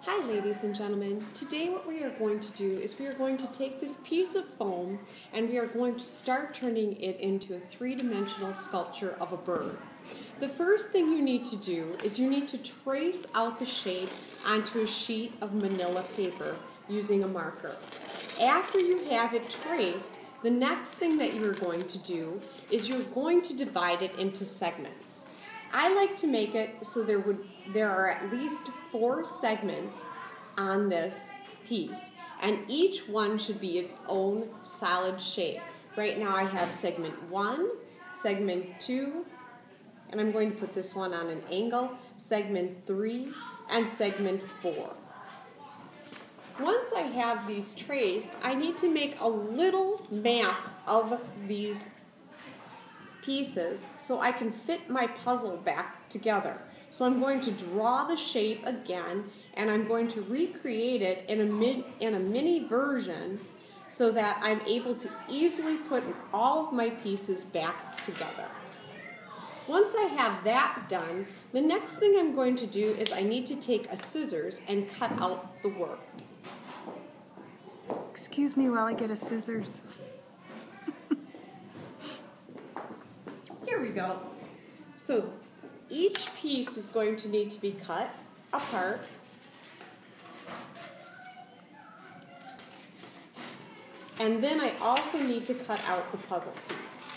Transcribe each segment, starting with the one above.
Hi ladies and gentlemen, today what we are going to do is we are going to take this piece of foam and we are going to start turning it into a three-dimensional sculpture of a bird. The first thing you need to do is you need to trace out the shape onto a sheet of manila paper using a marker. After you have it traced, the next thing that you're going to do is you're going to divide it into segments. I like to make it so there are at least 4 segments on this piece, and each one should be its own solid shape. Right now I have segment 1, segment 2, and I'm going to put this one on an angle, segment 3, and segment 4. Once I have these traced, I need to make a little map of these pieces so I can fit my puzzle back together. So I'm going to draw the shape again, and I'm going to recreate it in a mini version so that I'm able to easily put all of my pieces back together. Once I have that done, the next thing I'm going to do is I need to take a scissors and cut out the work. Excuse me while I get a scissors. Here we go. So each piece is going to need to be cut apart. And then I also need to cut out the puzzle piece.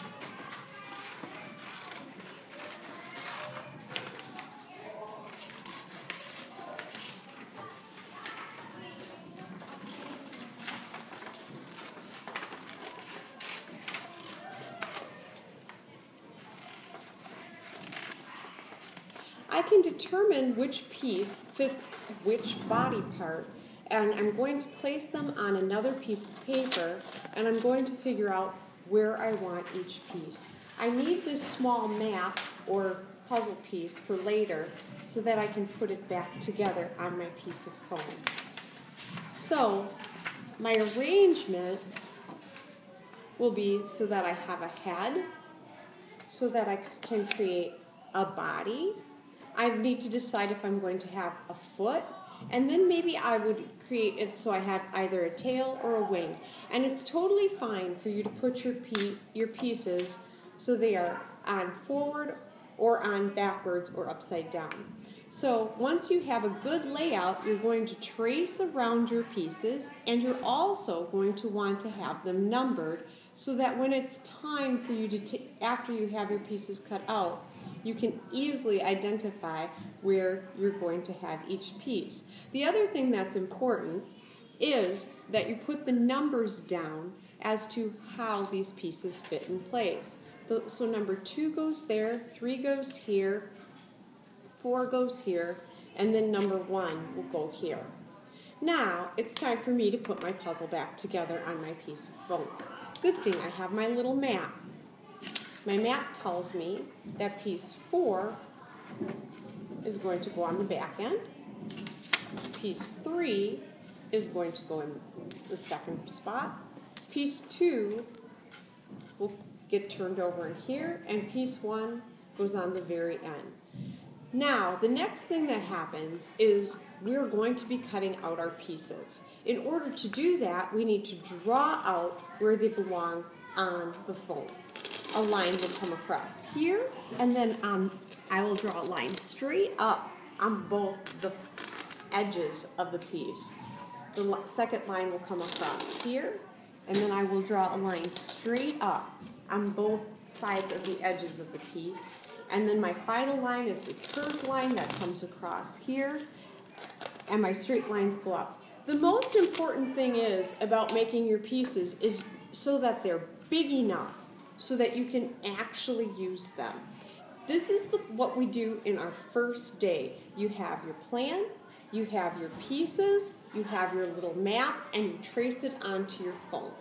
I can determine which piece fits which body part, and I'm going to place them on another piece of paper, and I'm going to figure out where I want each piece. I need this small map or puzzle piece for later so that I can put it back together on my piece of foam. So my arrangement will be so that I have a head, so that I can create a body. I need to decide if I'm going to have a foot, and then maybe I would create it so I have either a tail or a wing. And it's totally fine for you to put your pieces so they are on forward or on backwards or upside down. So once you have a good layout, you're going to trace around your pieces, and you're also going to want to have them numbered so that when it's time for you to, after you have your pieces cut out, you can easily identify where you're going to have each piece. The other thing that's important is that you put the numbers down as to how these pieces fit in place. So number 2 goes there, 3 goes here, 4 goes here, and then number 1 will go here. Now it's time for me to put my puzzle back together on my piece of foam. Good thing I have my little map. My map tells me that piece 4 is going to go on the back end. Piece 3 is going to go in the second spot. Piece 2 will get turned over in here, and piece 1 goes on the very end. Now, the next thing that happens is we're going to be cutting out our pieces. In order to do that, we need to draw out where they belong on the foam. A line will come across here, and then I will draw a line straight up on both the edges of the piece. The second line will come across here, and then I will draw a line straight up on both sides of the edges of the piece. And then my final line is this curved line that comes across here, and my straight lines go up. The most important thing is about making your pieces is so that they're big enough so that you can actually use them. This is what we do in our first day. You have your plan, you have your pieces, you have your little map, and you trace it onto your foam.